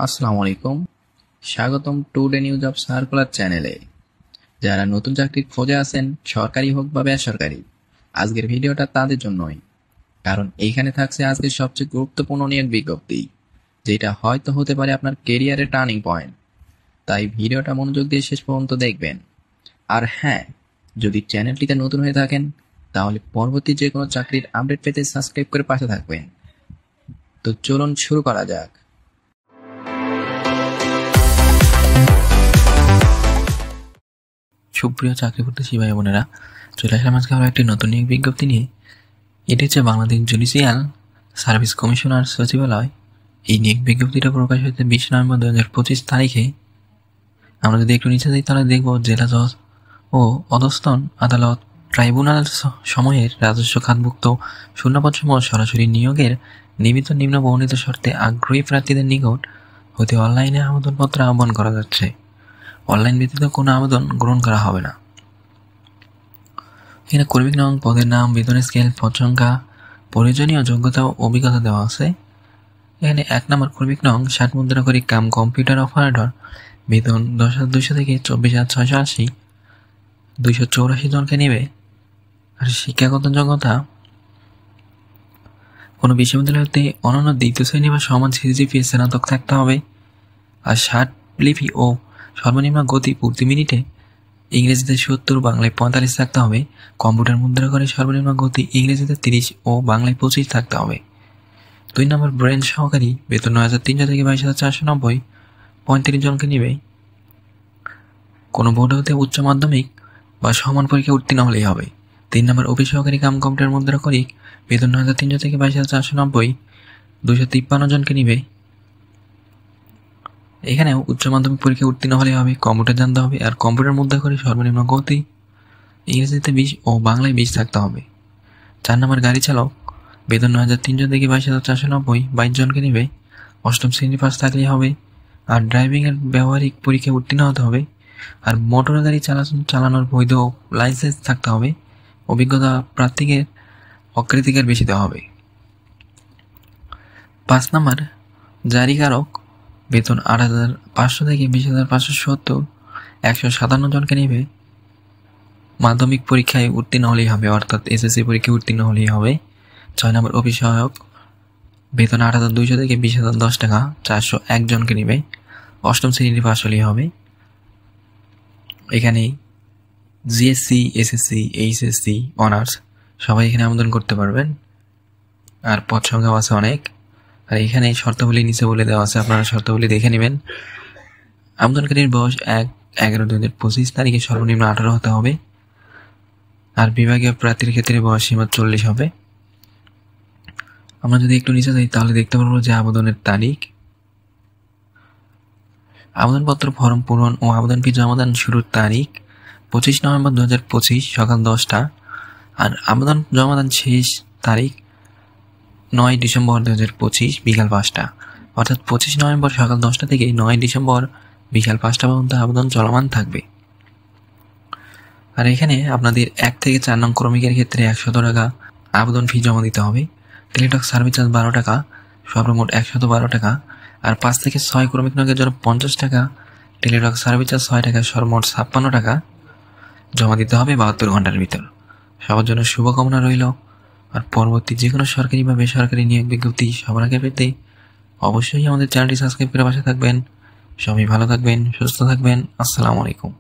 আসসালামু আলাইকুম। স্বাগতম টুডে নিউজ অব সার্কুলার চ্যানেলে। যারা নতুন চাকরির খোঁজে আছেন, সরকারি হোক বা বেসরকারি, আজকের ভিডিওটা তাদের জন্যই। কারণ এইখানে থাকছে আজকের সবচেয়ে গুরুত্বপূর্ণ নিয়োগ বিজ্ঞপ্তি, যেটা হয়তো হতে পারে আপনার কেরিয়ারের টার্নিং পয়েন্ট। তাই ভিডিওটা মনোযোগ দিয়ে শেষ পর্যন্ত দেখবেন। আর হ্যাঁ, যদি চ্যানেলটিতে নতুন হয়ে থাকেন, তাহলে পরবর্তী যে কোনো চাকরির আপডেট পেতে সাবস্ক্রাইব করে পাশে থাকবেন। তো চলুন শুরু করা যাক। সুপ্রিয় চাকরি প্রত্যাশী ভাই বোনেরা, চলে আসলাম আজকে আরও একটি নতুন নিয়োগ বিজ্ঞপ্তি নিয়ে। এটি হচ্ছে বাংলাদেশ জুডিশিয়াল সার্ভিস কমিশনার সচিবালয়। এই নিয়োগ বিজ্ঞপ্তিটা প্রকাশ হয়েছে 20 নভেম্বর 2025 তারিখে। আমরা যদি একটু নিচে যাই তাহলে দেখব জেলা জজ ও অধস্তন আদালত ট্রাইব্যুনাল সময়ের রাজস্ব খাতভুক্ত শূন্যপদসমূহ সরাসরি নিয়োগের নিম্ন বর্ণিত শর্তে আগ্রহী প্রার্থীদের নিকট হতে অনলাইনে আবেদনপত্র আহ্বান করা যাচ্ছে। অনলাইন ব্যতীত কোনো আবেদন গ্রহণ করা হবে না। এখানে কর্মী নাম, পদের নাম, বেতন স্কেল, পদ সংখ্যা, প্রয়োজনীয় যোগ্যতা ও অভিজ্ঞতা দেওয়া আছে। এখানে 1 নম্বর কর্মী নং 60 মুদ্রা করে কাম কম্পিউটার অপারেটর, বেতন 10,200 থেকে 24,680, 284 জনকে নেবে। আর শিক্ষাগত যোগ্যতা কোনো বিশ্ববিদ্যালয় হতে অনন্য দ্বিতীয় শ্রেণী বা সমান সিজিপিএ স্নাতক থাকতে হবে। আর 60 লিপি ও সর্বনিম্ন গতি প্রতি মিনিটে ইংরেজিতে 70, বাংলায় 45 থাকতে হবে। কম্পিউটার মুদ্রা করে সর্বনিম্ন গতি ইংরেজিতে 30 ও বাংলায় 25 থাকতে হবে। 2 নম্বর ব্রেঞ্চ সহকারী, বেতন 9,300 থেকে 22,490, 35 জনকে নেবে। কোনো বোর্ড হতে উচ্চ মাধ্যমিক বা সমান পরীক্ষা উত্তীর্ণ হলেই হবে। 3 নম্বর অফিস সহকারী কাম কম্পিউটার মুদ্রা করি, বেতন 9,300 থেকে 22,490, 253 জনকে নেবে। এখানেও উচ্চ মাধ্যমিক পরীক্ষা উত্তীর্ণ হলে হবে, কম্পিউটার জানতে হবে। আর কম্পিউটার মুদ্রা করে সর্বনিম্ন গতি ইংরেজিতে 20 ও বাংলায় 20 থাকতে হবে। 4 নম্বর গাড়ি চালক, বেতন 9,300 থেকে 22,490, 22 জনকে নেবে। 8ম শ্রেণী পাস থাকলেই হবে। আর ড্রাইভিংয়ের ব্যবহারিক পরীক্ষা উত্তীর্ণ হতে হবে। আর মোটর গাড়ি চালানোর বৈধ লাইসেন্স থাকতে হবে। অভিজ্ঞতা প্রার্থীকে অগ্রাধিকার বেশি দেওয়া হবে। 5 নম্বর জারিকারক, বেতন 8,500 থেকে 20,570, 157 জনকে নেবে। মাধ্যমিক পরীক্ষায় উত্তীর্ণ হলেই হবে, অর্থাৎ এসএসসি পরীক্ষায় উত্তীর্ণ হলেই হবে। 6 নম্বর অফিস সহায়ক, বেতন 8,200 থেকে 20,010 টাকা, 401 জনকে নেবে। 8ম শ্রেণী পাস হলেই হবে। এখানে জিএসসি, এসএসসি, এইচএসসি, অনার্স সবাই এখানে আবেদন করতে পারবেন। আর পদ সংখ্যাও আছে অনেক। আর এখানে শর্তাবলী নিচে বলে দেওয়া আছে, আপনারা শর্তাবলী দেখে নেবেন। আবেদনকারীর বয়স 1/11/2025 তারিখে সর্বনিম্ন 18 হতে হবে। আর বিভাগীয় প্রার্থীর ক্ষেত্রে বয়স সীমা 40 হবে। আমরা যদি একটু নিচে যাই তাহলে দেখতে পারবো যে আবেদনের তারিখ, আবেদনপত্র ফর্ম পূরণ ও আবেদন ফি জমাদান শুরুর তারিখ 25 নভেম্বর 2025 সকাল 10টা। আর আবেদন জমাদান শেষ তারিখ 9 ডিসেম্বর 2025 বিকাল 5টা। অর্থাৎ 25 নভেম্বর সকাল 10টা থেকে 9 ডিসেম্বর বিকাল 5টা পর্যন্ত আবেদন চলমান থাকবে। আর এখানে আপনাদের 1 থেকে 4 নং ক্রমিকের ক্ষেত্রে 100 টাকা আবেদন ফি জমা দিতে হবে। টেলিটক সার্ভিস চার্জ 12 টাকা, সর্বমোট 112 টাকা। আর 5 থেকে 6 ক্রমিক নিয়োগের জন্য 50 টাকা, টেলিটক সার্ভিস চার্জ 6 টাকা, সর্বমোট 56 টাকা জমা দিতে হবে 72 ঘন্টার ভিতর। সবার জন্য শুভকামনা রইল। আর পরবর্তী যে কোনো সরকারি বা বেসরকারি নিয়োগ বিজ্ঞপ্তি সবার আগে পেতে অবশ্যই আমাদের চ্যানেলটি সাবস্ক্রাইব করে পাশে থাকবেন। সবাই ভালো থাকবেন, সুস্থ থাকবেন। আসসালামু আলাইকুম।